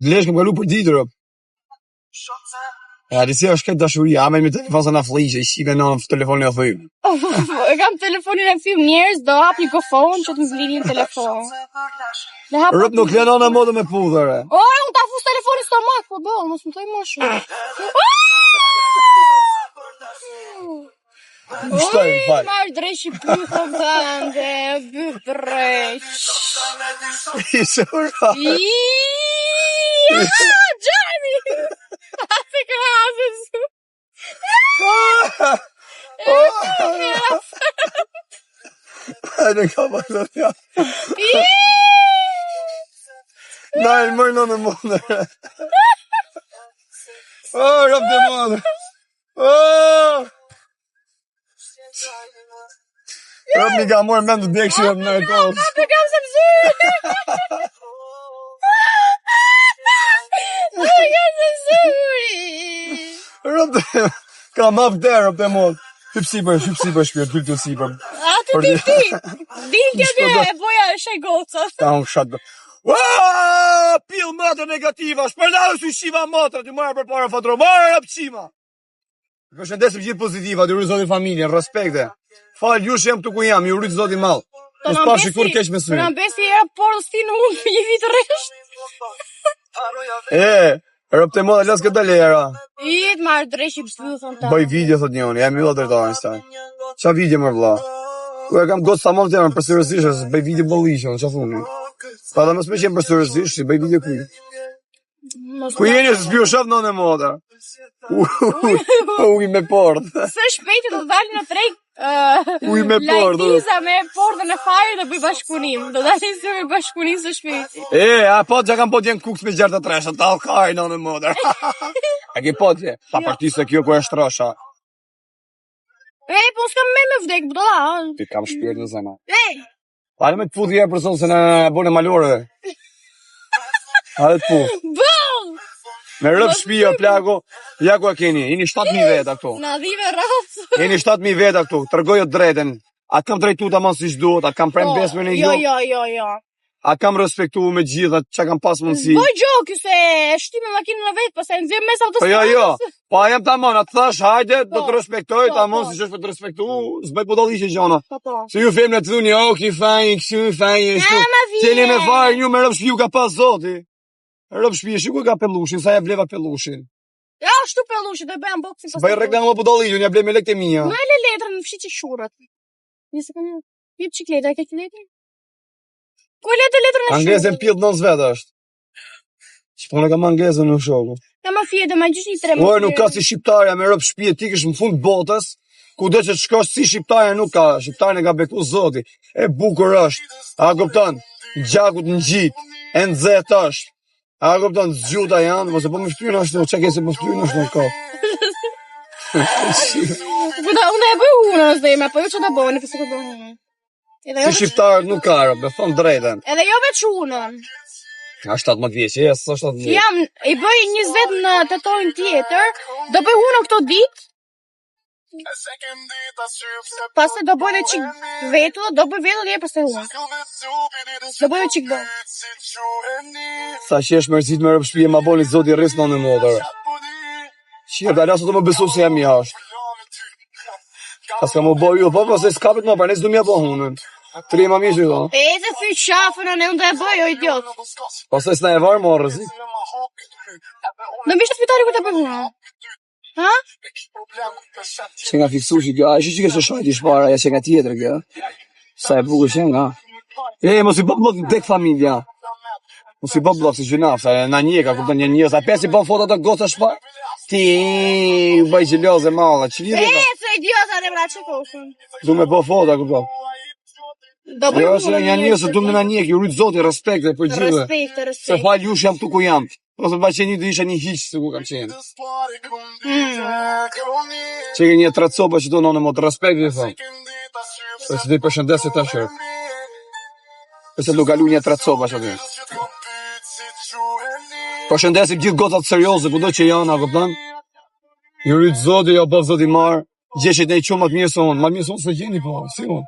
Lesh kam kalu për ditë, rëp. Ja, disi është këtë dashuria, me telefon sa na fliqe, i shime në telefonin e thym. E kam telefonin e thym, njerëz do hap një gofon që të më zlidhin telefon. Rëp nuk lënë në modë me pudhëre. Unë ta fus telefonin stomak, po bo, mos më thoj më shumë. Shtaj, fal. Marrë dreqi pythëm tënde, byth dreq. Shura. Gjani! Se krasën su. Hajde ka më të tja. Najnë mërë në modë. Rëp të modë. Rëp mi ka morë mend të dekë që në e kohës. Të kam se mëzyrë. Të kam se mëzyrë. Rëp të... Ka ma vderë, rëp të modë. Hyp sipër shpirë, hyp të sipër. A të ti. Dilë të e boja shaj gocës. Ta unë shatë. Pil mëtë negativa, shpërnarë su shiva mëtë, të marrë për para fatro, marrë rëp qima. Përshëndesim gjithë pozitiva, të rrëzoti familjen, respekte. Falë, ju shem të ku jam, ju rritë zoti malë. Nësë pa shikur keq me sy. Për në besi e porës ti në unë për një vitë rresht. Rëp të modë, lasë këtë lera. Itë marrë dreqi pëthën ta. Bëj video, thot njoni, jam illa dërtojnë staj. Qa video më vla? Ku e kam gotë sa më të temën për sërësishës, bëj video bëllishën, qa thuni? Pa da mësme qenë për sërësishë, bëj video kuj. Ku jeni se s'pjo shaf në modë? Uj me pordë. Se shpejti do dalë në treg Uj me pordë. Lajtiza me pordën e fajrë dhe bëj bashkëpunim. Do dalë si me bashkëpunim së shpejti. Po që kam po t'jen kuks me gjerë të tresha, ta alkaj në modër. A ke po t'je? Pa partise kjo ku e shtrosha. Po s'kam me vdek, bëdola. Ti kam shpirë në zema. Pare me t'pu t'je për sonë se në bone malore. Hajde t'pu. Me rëp shpia, plago, ja ku a keni, jeni 7.000 veta këtu. Na dhive rrëpë. Jeni 7.000 veta këtu, tërgojë drejten. A kam drejtu të mos si shduhet, a kam prem besme në Jo. A kam respektu me gjitha që kam pas mundësi. Boj gjoki se shti me makinë në vetë, pas e nëzirë mes autostradës. Jo, pa jam të amon, atë thash, hajde, do të respektoj, të amon, si që është për të respektu, s'bëj po doli që gjona. Se ju fem në të dhuni, ki fajnë, kështu fajnë, qeni me farë, ju me rëp shpiu ka pas zoti. Rëp shpije, shiku ka pelushin, sa ja bleva pelushin. Ja, shtu pelushin, dhe bëjmë boxing. Bëj reklamë po doli, ju ja ble me lekte mija. Në le letrën, në fshi që shurët. Një sekundë, jep qikleta, e ke letër? Ku e letrën e shurët? Anglezën pjellë në zvetë është. Që po në kam anglezën në shoku. Ka ma fje dhe ma gjysh një 3 më. Oj, nuk ka si shqiptarja me rëp shpije, ti kësh në fund botës, ku do që të shkosh si shqiptarja nuk ka, shqiptarja ka beku zoti. E bukur është, a kupton, gjakut në gjitë, e nxehtë është. A kupton, zgjuta janë, mos e po më shpyrën ashtu, që ke se po shpyrën ashtu në kohë. Unë e bëj unë, zema, po jo që të bëjnë, përse këtë bëjnë. Si shqiptarët nuk ka, be thonë drejten. Edhe jo veç unën. A 17 vjeqë, jesë, 17 vjeqë. Jam, i bëj 20 në tetojnë tjetër, do bëj unë këto ditë, pasë do bëj dhe qik vetu, do bëj vetu dhe pasë unë. Do bëj dhe qik do. Sa që është mërësit me rëp shpije, ma boni zoti rrisë në në modër. Qirë, da lasë të më besu se jam i ashtë. As ka më boj ju, po se s'kapit më, për nësë du mja po hunën. Tri ma mishë do. E se fyq shafën, ne unë dhe e bëj, o idiot. Po se s'na e varë më rëzik. Në mishë të spitari ku të bëj hunë. Ha? Që nga fiksu që kjo, a që që kështë shojt i shpara, ja që nga tjetër kjo. Sa e bukur që nga. Mos i bë blok dek familja. Mos i bë blok si gjynaf, sa na njeka, kupton një njës, a pesi bën foto të goca shpar. Ti u bëj gjeloze malla, ç'lidhe ka? Se idiota ne vra çikoshun. Du me bë foto, kupton. Do bëj. Jo, se një njës du me na njek, ju rrit zoti respekt për gjithë. Respekt. Se fal jush jam tu ku jam. Ose pa qenë do isha një hiç se ku kam qenë. Që një tracoba që do në mod respekt i thon. Se ti përshëndeset tash. Se do galu një tracoba aty. Përshëndesim gjithë gocat serioze kudo që janë, a kupton? Ju rrit zoti, jo bëv zoti marr. Gjeshit ne i qumë më mirë se unë, më mirë se unë se gjeni po, si unë.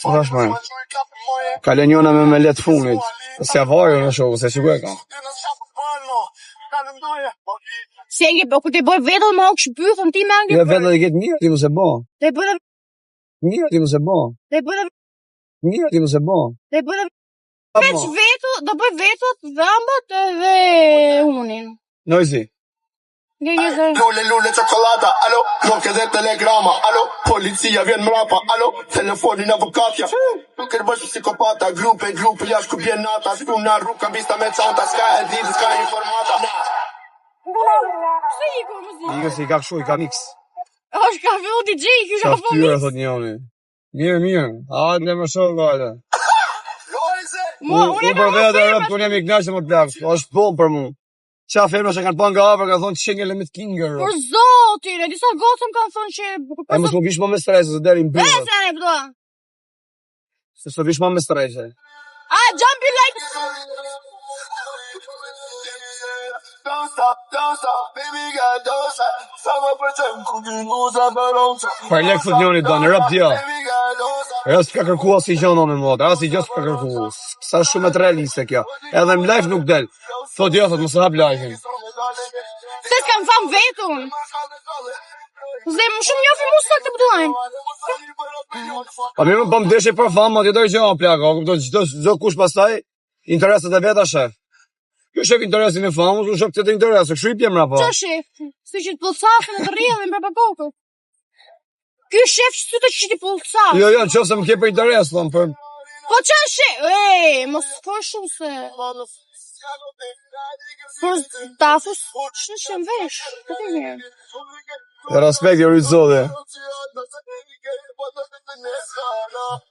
Tash më. Ka njona me let funit. Se avarë në shoku, se sigurisht ka. Si e nge, kur të bëj vetën më ok shpythën ti me angli. Jo vetë dhe ketë mirë, ti mos e bë. Të bëj dhe Mirë, ti mos e bë. të bëj dhe Mirë, ti mos e bë. të bëj dhe veç vetu, do bëj vetët, dhambët dhe unin. Noizi. Lule çokolata, alo, nuk e dhe telegrama, alo, policia vjen mrapa, alo, telefonin avokatja. Nuk e bësh psikopata, grupe, jash ku bjen nata, shku na rruka bista me çanta, s'ka e ditë, s'ka informata. Pse i kur muzikë? Ikë si ka kshu, i ka mix. Është ka fillu DJ, ky ka Sa fyra thot njëri. Mirë. Hajde më shoh gale. Unë për vetë e rëpë, unë jam i knaqë më të plakës. Është bom për mu. Qa femra që kanë pa nga apër, ka thonë që qenjë lemit kinger. Por zotin, e disa gocëm kanë thonë që... E mos më vish më me strese, se deri më bërë. Pese ne pëdo? Se së vish më me strese. Jumpy like... Don't stop, baby girl, don't stop. Sama për qëmë ku një muza për onca. Par lek thot njëri do, në rëp dja. Rës ka kërkua si gjono me mod, rës i gjës ka kërkua. Sa shumë të realiste kjo. Edhe në live nuk del. Thot jo, thot mësë hap live-in. Se s'kam famë vetun. Zë më shumë njofi mu së të pëdojnë. A mi më pëm deshe për famë, atë dojë gjëma plaka. Gjdo kush pastaj, interesat e veta shef. Kjo shef interesin e famës, unë shef këtë interes, këshu i pjem rapa. Qa shef? Si që të pëllëcafën e të rrjedhin për pakokët. Kjo shef që të që ti pëllëcafë. Jo, në qofë se më ke për interes, thëmë, për... Po qa shef? Mos për shumë se... Por tafus, që në shemë vesh, këtë e mirë. Respekt i rrizodhe.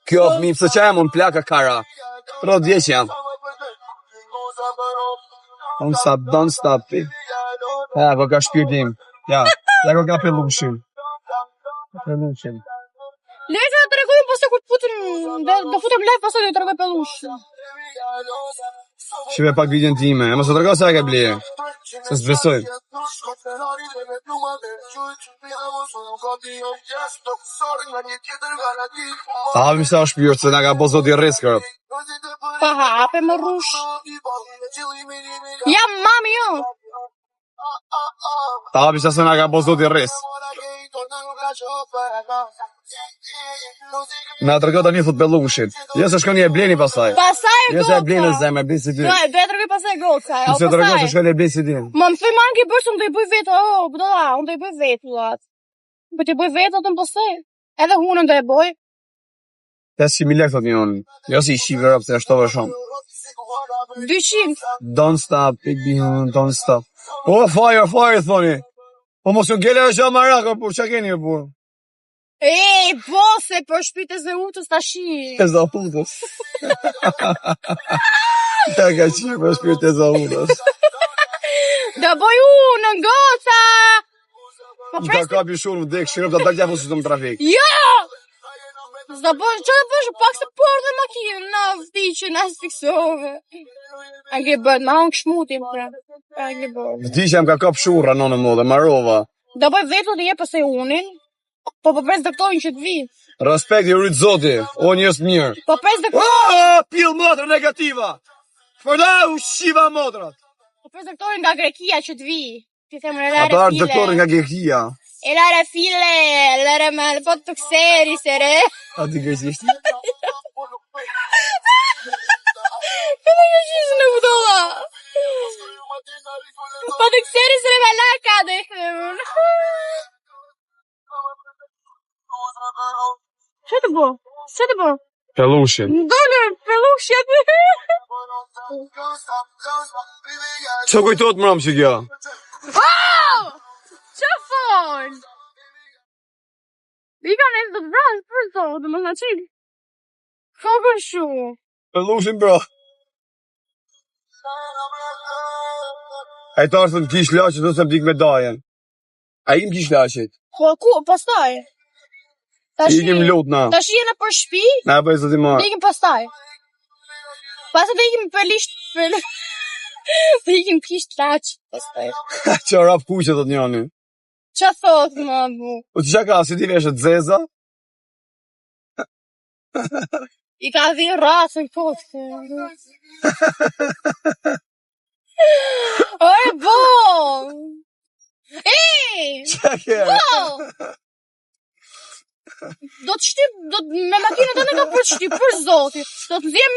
Kjo fëmi, pëse qa jam unë plaka kara. Pro djeq jam. Don't stop, baby. Ja, ko ka shpirtim. Ja, ko ka pellushin. Lejtë të regojmë pëse kur të futëm, do futëm lejtë pëse do të regoj pellushin. Shive pak videon time, e mos të tërgo se e ke blije. Se s'besojmë. Ta hapim sa është pjërë, se nga ka bozot i riskërët. Pa hape më rush. Jam mami jo. Ta hapim sa se nga ka bozot i risk. Na tërgo të një thot pellushin. Jo se shkoni e bleni pasaj. Pasaj e Jo se e goca. bleni zem, e bleni si ty. Do e tërgoj pasaj goca. Se tërgo se shkoni e bleni si ty. Më më thuj mangi bërë se më të i bëj vetë, bëdola, unë të i bëj vetë, lat. Për të i bëj vetë, atë më pëse. Edhe hunën të e bëj. 500.000 lek thot një unë. Jo si i shqive rëpë, se është tove shumë. 200. Don't stop, big bean, don't stop. Oh, fire, thoni. Po mos ju gjele është maraka, por që keni e por? Po, se për shpite zë utës të shi. E za utës. Ja ka qirë për shpite zë utës. Da bëj unë, në goca. I ka kapi shurë më dekë, shirëm të dalë tja fusit të më trafik. Jo! Zda bëj, që da bëj, pak se por dhe makinë, në vdi që në fiksove. Ange bërë, ma unë këshmutim, pra. Ange bërë. Vdi që jam ka kap shurë, në në modë, marova. Da bëj vetë dhe je pëse unin, po pres doktorin që të vi. Respekt i rritë zoti, o njës mirë. Po pres doktorin. Pil motrë negativa. Përda u shiva motrat. Po pres doktorin nga Grekia që të vi. Ti themë në Ata arë doktorin nga Grekia. E lare file, lare me po të këseri, se re. A ti gërësishti? Këtë në qishë në budola. Po të këseri, se re me laka, dhe i themë. Që të bo? Pellushin. Dole, pelushin. Që kujtot më rëmë që kjo? Që fol? I ka nëjtë të vrasë për to, dhe më në qilë. Fokën shumë. Pellushin, bro. A i tarë thënë kish laqët, do se më dik me dajen. A i më kish laqët. Po, ku, pastaj? I kem lot na. Tash jena për shtëpi? Na bëj zoti marr. Ikim pastaj. Pastaj do ikim për lisht për Po ikim kisht laq. Pastaj. Që rap kuqe thot njëri. Qa thot më bu? O çka ka, si ti vesh zeza? I ka dhi rrasën kotë. Ore bo! Çka ke? Bo! Do të shtyp, me makinën tënde ka për të shtyp, për zoti. Do të vjen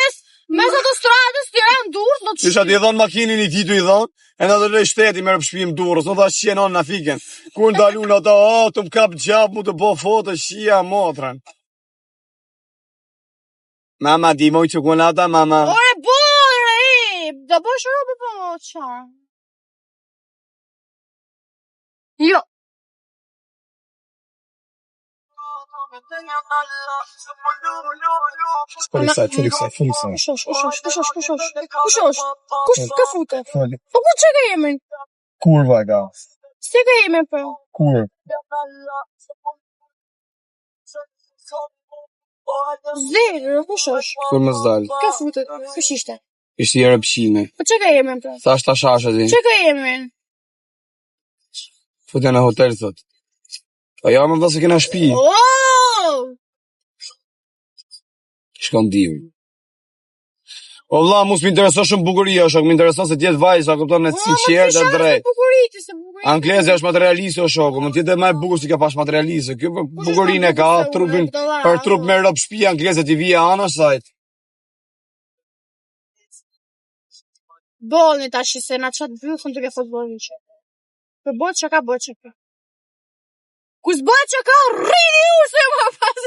mes autostradës, Tiranë Durrës, do të shtyp. Kisha t'i dhon makinën i titu i dhon, e na do rrej shteti merr shpim Durrës, do thash qenon na fiken. Kur ndalun ata, të më kap gjap, mu të bo foto, shia motrën. Mama, di moj çokolada, mama. Ore bore, do bësh robe po qa. Jo. Fulisaj. Kushosh. Ka fute. Po ku që ka jemen? Kurva ka. Si ka jemen po? Kur. Zerë, kushosh. Kur më zdal. Ka fute, kush ishte? Ishte jere pshime. Po që ka jemen po? Thash ta shashe ti. Që ka jemen? Futja në hotel, thot. Po ja, më vë se kena shpi. Oh! Shkon diu. O vlla, mos më intereson shumë bukuria, shok, më intereson se të jetë vajza, kupton, në sinqert dhe drejt. Bukuritë, se bukuritë. Anglezi është materialist o shoku, mund të jetë më e bukur si ka pash materialist. Ky bukurinë e ka, trupin për trup me rob shtëpi anglezët i vija anash sajt. Bolni tash se na çat byllën duke futbollin që. Po bëhet çka bëhet çka. Ku s'bëhet çka rrini u se ma pas.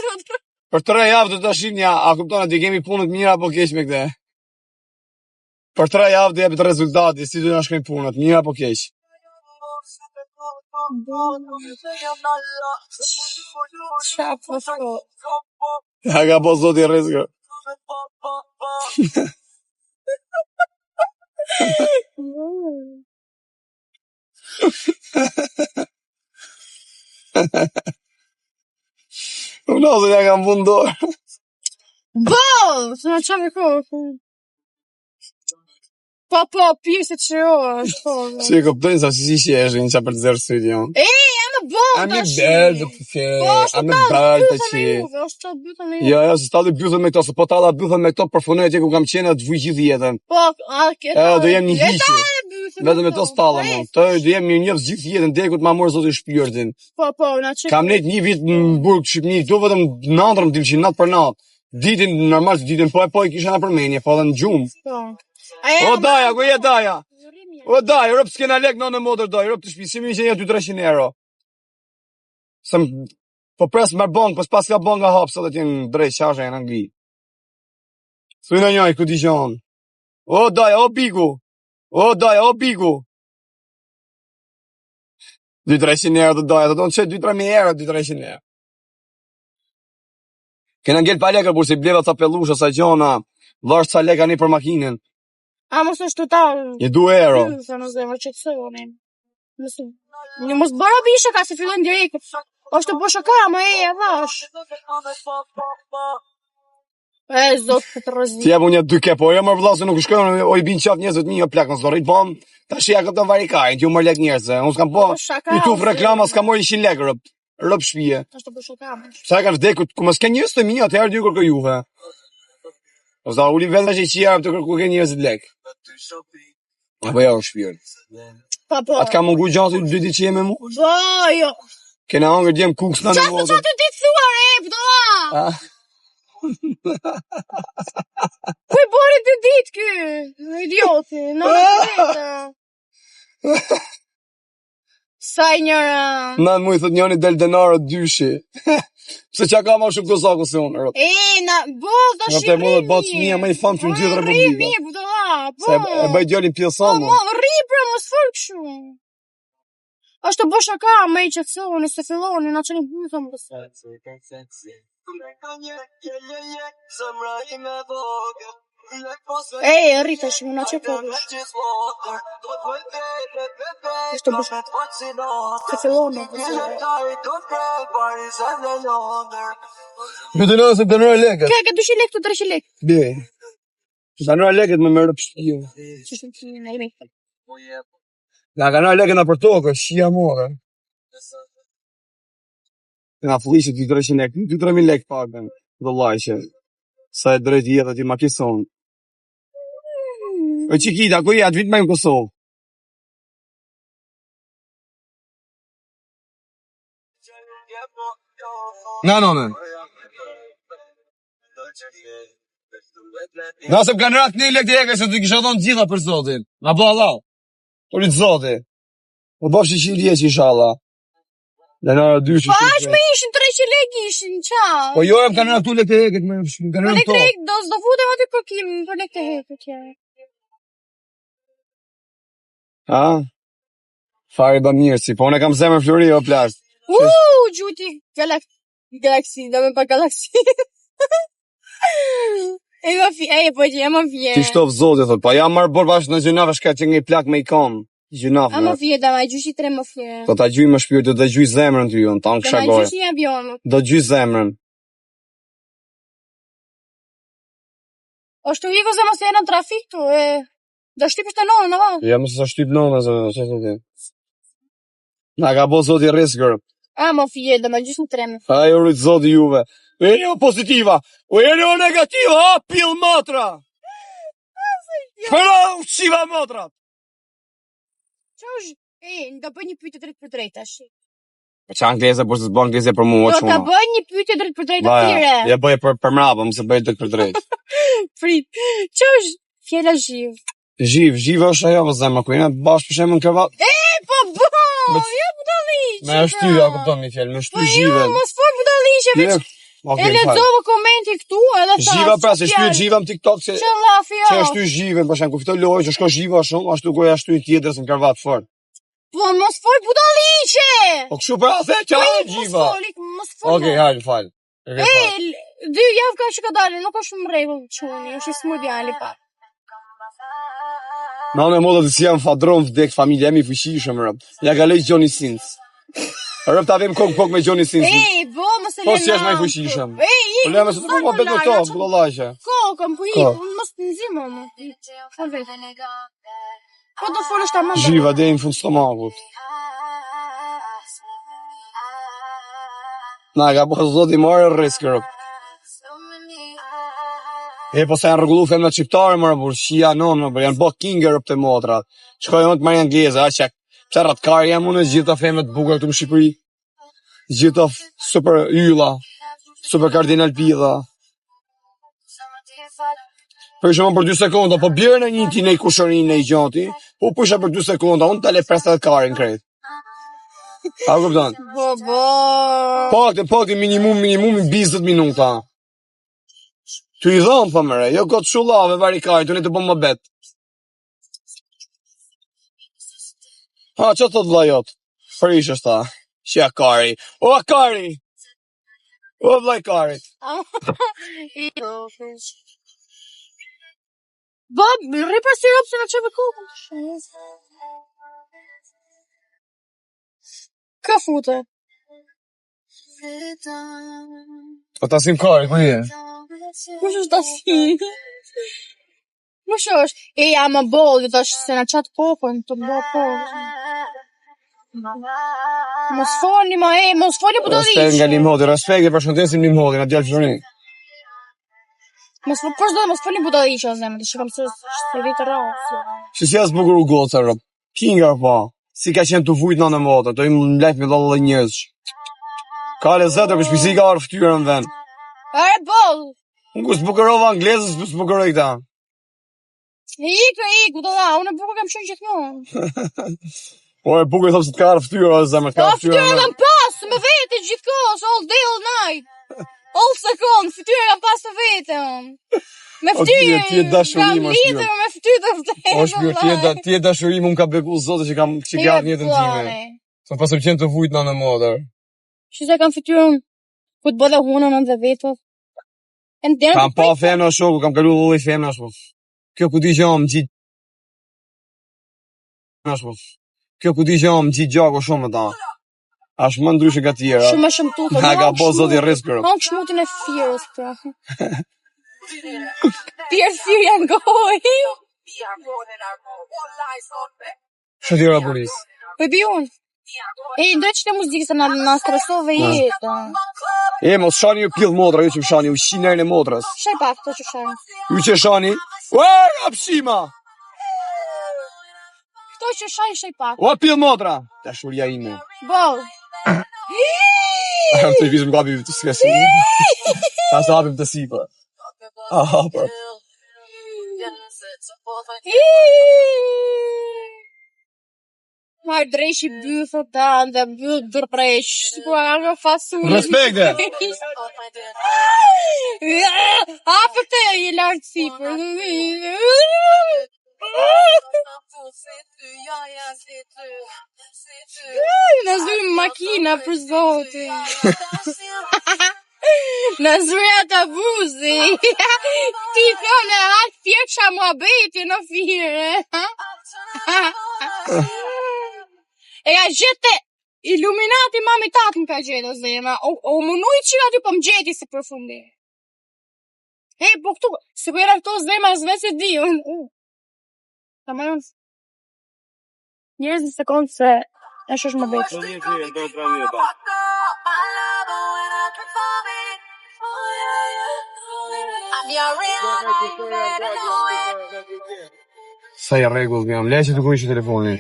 Për 3 javë do të shihni, a kupton, ti kemi punë të mira apo keq me këtë? Për 3 javë do jepet rezultati, si do na shkojnë punët, mirë apo keq? Qa po shko. Ja ka po zoti rrezikë. Unë ose ja kam fundor. Bo, se na qa me kohë. Po, pjesë që jo është. Si e kuptojnë sa si sheshin qa për të zërë sytë jonë. Jam e bo, A mi bërë të që, a me bërë të që. është të bythën e Jo, se stali bythën me këto, se po tala bythën me këto përfunoj atje ku kam qenë atë vuj gjithë jetën. Po, Do jem një hiqë. Vetëm me to stalla mu. Të do jem një njëfës gjithë jetën deri ku të ma morë zoti shpirtin. Po, na që. Kam net një vit në burg Shqipni, këtu vetëm natën më dimshin natë për natë. Ditin normal ditën po e kisha në përmenje, po edhe në gjumë. Po. O daja, ku je daja? O daja, rëp s'kena lek në motor daja, rëp të shpi, si mi që një 200-300 euro. Po pres me bank, po s'pas ka bank nga hapë, së dhe t'jen drejt qashe në Angli. Thuj në njaj, ku t'i gjonë. O daja, o bigu. O daja, o bigu. 200-300 euro të daja, të tonë që 2-3.000 euro, 200-300 euro. Kena ngell pa lekër, bursi bleva ca pelusha, sa gjona, vash ca leka një për makinën. A mos është total. Je 2 euro. Sa në zemë që të sëvonin. Një mos bërë bishë ka se fillon direkt. Është të bëshë ka, më e vash. Zot për të rëzit. Ti jep unë 2 kepo, jo më vëlla se nuk shkojnë, o i bin qaf njerëzit një plak në zdorit, po tash ja këto varikajnë, ti u mër lek njerëzve. Unë s'kam po, i tuf reklama s'kam mor 100 lek rëp shpije. Është të bëshë ka. Sa e ka vdekur, ku mos ke njerëz të minja, atëherë dy kërkoj juve. O zda uli vetë që i qia të kërku ke njerëzit lek. Apo ja u shpirt. Po. Atë ka mungu gjatë i 2 ditë që jeme mu? Po, jo. Kena hangër djem kuks në në modë. Qa të ditë thuar e pëdoa? Kuj bori të ditë kë? Idioti, në vetë. Sa i njëra. Në mu i thot njëni del denaro dyshi. Se qa ka ma shumë të zaku se unë. Bo, da shi rri mirë. Nga të mija me i famë që në gjithë republika. Rri mirë, pëdoa, po. Se e bëj djallin pjesamu. Rri pra, mos fërë këshu. Është të bësha ka, me i qëtësoni, se filloni, na që një bëthëm pësë. Rrita shumë, na që përgjë. është të bësha. Se filloni, pësë. Me të nëse të nërë leket. Ka 200 lek të 300 lek. Bje. Sa në lekët me merë pështia. Që shumë që në imi. Nga ka në lekët në për tokë, shia more. Nga flishe 200-300 lek, 2-3.000 lek pakën. Do lajqe. Sa e drejt jetë ati ma kison. O qikita, ku jetë, vitë me në Kosovë. Nëse më kanë ratë një lek të eke se të kisha thonë gjitha për zotin. Nga bo Allah. Po litë zoti. Po bashkë që i lijeq inshallah. Dhe në dyshë. Po ashtë me ishin 300 lek ishin, qa? Po jo e më kanë ratë tu lek të eke. Po lek të eke, do futem aty përkim, për lek të eke tjera. Ha? Fari ba mirë si, po unë e kam zemër Flori o plast. Gjuti, galaksi, da me pa galaksi. E po që e më vje. Ti shtof zote, thot, pa jam marrë bërë bashkë në gjynafë, shka që një plak me i kam. Gjynafë. A më vje, da me gjushi 3 më vje. Do ta gjuj më shpirë, do ta gjuj zemrën ty, unë, ta në kësha Da me goja. gjushi një avion. Do gjuj zemrën. O shtu i ko se mos e në trafik tu, do shtypish të nonë, në va? Ja, mësë sa shtyp nëna, që të ti. Na ka bo zoti riskër. A më vje, da me gjushi 3 më. Ajo rritë zoti juve. U jeni o pozitiva, u jeni o negativa, ha, pil matra. Shpëra u qiva matrat. Qa është, do bëj një pyetje drejt për drejt, ashtë. Qa angleze, por se s'bo angleze për mua, Do ta bëj një pyetje drejt për drejt atyre. Ja bëje për mrapa, mëse bëje drejt për drejt. Prit, qa është fjela zhiv? Zhiv është ajo, vë zemë, ku jena bashkë për shemë në krevat. Po bo, jo budalliqe. Me është ty, ja kupton një fjellë, me është ty zhive. Jo, mos fol budalliqe, veç. E lexova komenti këtu, edhe tha. Zhiva pra, se shtu zhiva në TikTok, se që është ty zhive, për shemë, ku fito lojë, që shko zhiva shumë, ashtu ku e ashtu i tjetërës në krevat fort. Po, mos fol budalliqe. Po kështu pra, the që a zhiva. Mos fol. Okej, hajde, falë. 2 javë ka që ka dalë, nuk është shumë rregull çuni, është i smut djali pa. Na unë e modët si jam fadron vdek, familje jemi fëshishëm, rëp. Ja ka lejtë Johnny Sins. Rëp ta vim kokë me Johnny Sins. Bo, mos e Po si është me fëshishëm. Po leme se të po betë në to, bëllë lajqe. Kokëm, po i, mos të nëzimo, më. Fol vetë. Po do fol është ta më. Zhiva, dhe në fund stomakut. Na, ka po zoti marë riskë, rëp. Po se janë rregullu femnat shqiptare, më rëpur, shia nonë, më bërë, janë bo kinger rëp të motrat. Shkoj më të marrë angleze, që ratkar jam unë, gjitha femnat bukur këtu më Shqipëri. Gjitha super ylla, super kardinal pidha. Për shumë për 2 sekonda, po bjerë në një ti në i kushërin në i gjati, po pusha për 2 sekonda, unë tale 50 karin krejt. A këpëtan? Pakti minimum 20 minuta. Tu i dhëmë, për mëre, jo këtë shulave, varikari, tu një të bëmë më betë. Ha, që të të vlajot? Për ishë është ta, shia kari. O, kari! O, vlaj kari. Bob, ripër sirop se në qëve kokën. Ka fute? O, ta sim kari, për një? Kush është tasim? Kush është? Jam më bolë, tash se në qatë kokën, të më bolë kokën. Mos foli, mos foli budalliqe. Respekt nga Limhoti, respekt e përshëndesim Limhoti, nga djallë Flori. Mos foli budalliqe, o zemë, të shikam se vitë rrasë. Që si asë bukur u gotë, rëp. Kinga, pa. Si ka qenë të vujtë në motë, të im lejt me dhallë dhe njëzë. Ka le zetë, për shpisi ka arë ftyrë në vend. Are bolë. Unë ku s'bukurova anglezës, s'bukuroj këta. Ik, budalla, unë e bukur kam shumë gjithmonë. Po e bukur e thopë se t'ka arë ftyrë, o zemë, t'ka arë ftyrë në vend. Ftyrë kam pasë, me vete gjithkohës, all day, all night. All second, ftyrë kam pasë të vete, me ftyrë, kam lidhër, me ftyrë të vdekë. O shpirë, ti e dashurim, unë ka beku zote që kam që gjatë njëtën time. Së pasë më qenë të vujtë në modër. Shise kam ftyrën, ku të bëdhe hunën në dhe vetët. Kam pa femna shoku, kam kalu dhe femna shoku. Kjo ku di që jam gjitë. Kjo ku di që jam gjitë gjako shumë ta. Ashtë më ndryshë ka tjera. Shumë tutë. Nga ka po zoti riskërë. Hangë shmutin e firës, pra. Tjerë thyrë janë goj. Shëtira polis. Po bi unë. Ndoj që të muzikë se në stresove jetë. Mos shani ju pillë modra, ju që shani, u shinërën e modrës. Shaj pak të që shani. Ju që shani, apshima! Këto që shaj pak. O pillë modra! Ta shuria ime. Bol. Të i vizëm gabi të skesi. Ta së hapim të sipër. Hapër. Marë dreshi bëthë ta, dhe bëthë dërpresh. Ku a nga fasurë. Respekte! Hapër të e lartë sipër. Në zujmë makina për zotin. Në zujmë të buzi. Ti thone atë fjeksha mua beti në fire. E ka gjete Illuminati mami tatë më ka gjete zema. O mënuj që aty po më gjeti se përfundi. Po këtu, se ku era këto zema zve se di. Ta më nësë. Njerëz në sekundë se e shosh më betë. Sa i regull jam, le që të ku ishë telefonin.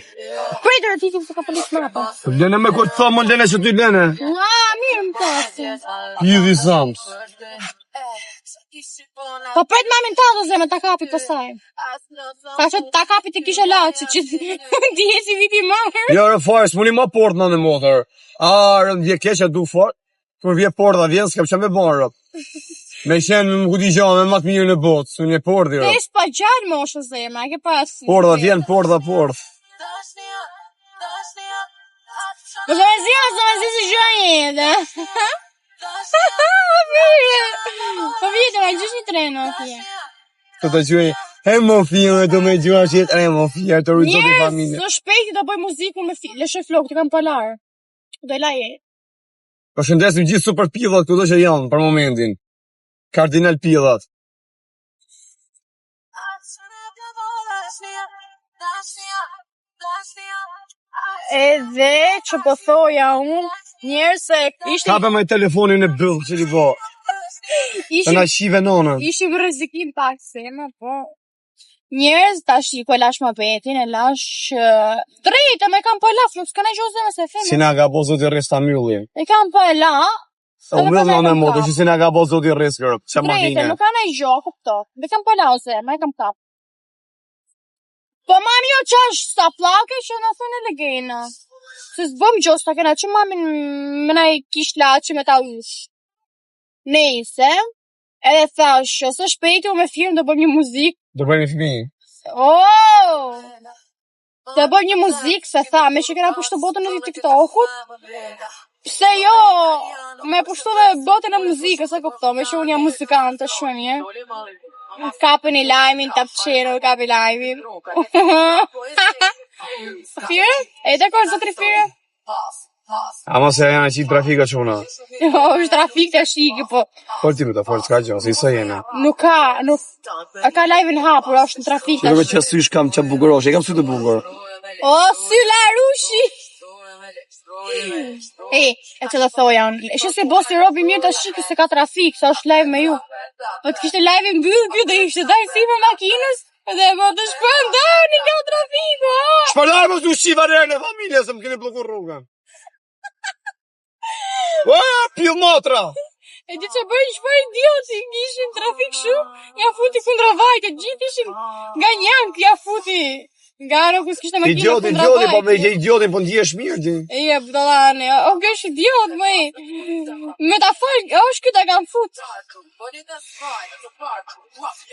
Pritër ti se ka pëllis mapa. Lene me kur të thamë, më lene që ty lene. Mirë më pasi. Pidhi sams. Po pret mamin ta do zemë, ta kapi pësaj. Ka që ta kapi të kishe laçi, që ti e si viti marë. Jo, rë farë, s'muni ma port në motër. Rëm vje keqe du fort, kur vje porta vjen, s'kam që me barë. Me shenë më kuti gjohë, me matë mirë në botë, s'unë e porti, rë. Tes pa gjallë moshë zemë, ke pasi. Porta vjen, porta. Po zëmëzi si gjojnë edhe. Po vjetë, ma gjysh një trenë, atje. Të të gjojnë, mo fillë, do me gjua që jetë, mo fillë, të rujtë zotë i familje. Njerës, shpejti do bëj muziku me fillë, leshe flokë, të kam pëlarë. Do e laje. Po shëndesim gjithë super pillat, këto që janë, për momentin. Kardinal pillat. Edhe që po thoja unë, njerës se ishte... Kape me telefonin e bëllë, që li po. Të na shive nonën. Ishim rrezikim pak se, po. Njerës tash i ku e lash më betin, e lash... Drejtë, me kam po e la, fluk, s'ka ne gjozë me se femi. Si na ga bo zoti rrës ta mylli. E kam po e la... O myllë në në motë, që si na ga bo zoti rrës kërë, që ma Drejtë, dine. nuk ka ne gjohë, kupto. Me kam po e la ose, me kam kap. Po mami jo qash sa flake që në thënë e legena. Se s'bëm gjos ta kena që mami më na i kish laçi me ta ush. Nejse, edhe thash, se shpejti u me firmë do bëm një muzikë. Do bëjmë fëmi. Do bëm një muzikë, se tha, me që kena pushtu botën e TikTokut. Pse jo, me pushtu dhe botën e muzikës, e kupto, me që unë jam muzikantë shumë mirë. Kapën i lajmin, të pëqero, kapi lajmin. Fire? E të kërë zotri Fire? Ama se janë qitë trafika që una. Jo, është trafik të shikë, po. Por ti më të forë, s'ka gjë, si sa jena. Nuk ka, a ka lajmin hapur, është në trafik të shikë. Që sysh kam që bukurosh, e kam sy të bukur. O, sy la rushi! E që dhe thoja unë, e që se bosi robi mirë të shikë se ka trafik, sa është live me ju. Po të kishte live në bëllë kjo dhe ishte daj si për makinës, dhe mo të shpërndani nga trafiku, Shpërndani më të shiva rejnë e familje, se më keni blokur rrugën. Pil motra! E di që bërë shpër idioti, ishin trafik shumë, ja futi kundra vajtë, gjithë ishin nga njankë, ja futi. Nga nuk s'kishte makinë kundra vajtë. Po me idiotin, po ndjesh mirë, ti. Budallane, kjo është idiot, me ta falë, është kjo ta kam fut.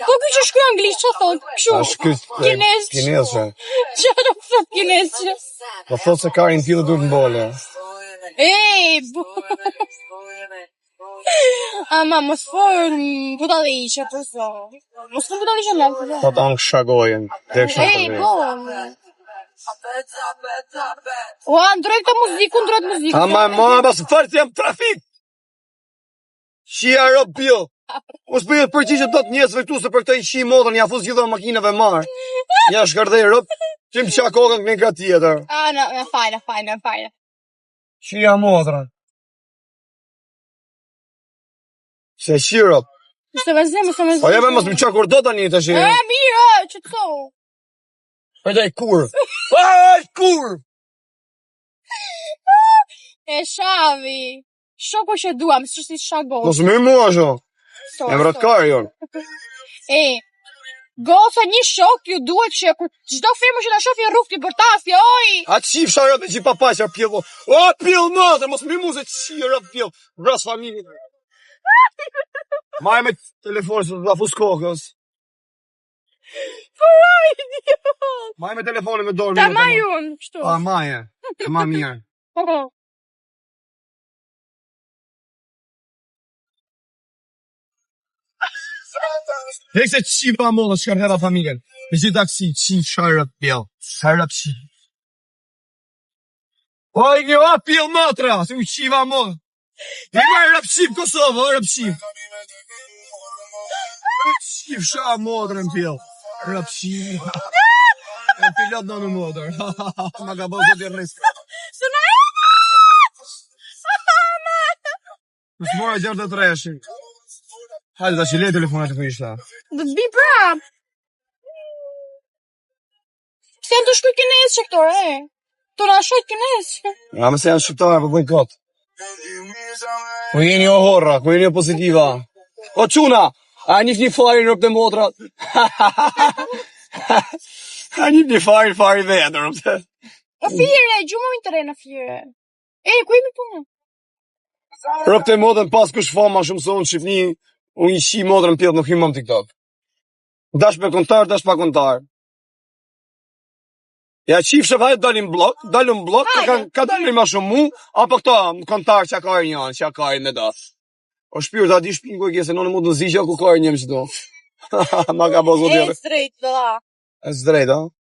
Po kjo që shkru anglisht, që thot, këshu, kinesë. Kinesë. Që do thot kinesë? Po thot se karin tjilë dur në bole. Ama, mos forë budalishe, përso. Mos forë budalishe në lefë, Po të angë shagojen. O, ndrojt të muziku. Ama, basë farë të jam trafik. Shia ro pil. Mos bëhet përgjigje dot njerëzve këtu se për këtë i shi modën ja fus gjithë makinave marr. Ja shkardhej rop. Çim qa kokën me nga tjetër. No, fajna. Shija modra. Se shirop. Se vazhdojmë. Po ja mos më qa kur do tani tash. Mirë, që të thou. Hajde kur. Ai kur. E shavi. Shoku që duam, s'është si shago. Mos më mua sho. Emrat Karion. Goca një shok ju duhet që çdo firmë që ta shofi rrugë ti bërtafi, oj. A çif sharop e papaqja pjell. O pjell motë, mos më muzë çirop pjell. Vras familjen. Maj me telefon se do fus kokës. Furaj, idiot. Maj me telefonin me dorë. Ta maj unë, kështu. Pa maje. Ma mirë. Hek se qipa mollë, shkar hera familjen. Me gjithë taksi, qin sharap pjell. Sharap qin. O, i një a pjell matra, se u qiva mollë. I marë rap qip Kosovë, rap qip. Qip sha modrën pjell. Rap qip. E pilot në në modrë. Ma ka bëzë të rrisë. Së në Nësë mora gjërë të treshi. Hajde, ta që le telefonat të kërishta. Do të bi prap. Pse janë të shkuj kënes që këto, Të na shojt kënes. Ja, mëse janë shqiptarë, për bëjnë kotë. Ku jeni o horra, ku jeni o pozitiva. O quna, a njif një farin rëp të motra. A njif një farin vetë rëp të. Në fire, gjumë më të re në fire. Ku jemi punë? Rëp të modën pas kush fama shumë sonë në Shqipni, unë i shi modrën pjellë nuk himëm TikTok. Dash me kontar, dash pa kontar. Ja qif shëfajt dalin blok, ka dalin ma shumë mu, apo këto në kontar që akajnë janë, që akajnë me dash. O shpyrë, ta di shpinë ku e kje, se në mund në zisha ku kajnë njëmë që do. Ma ka bozo tjere. Strejt, da. E zdrejt, ha?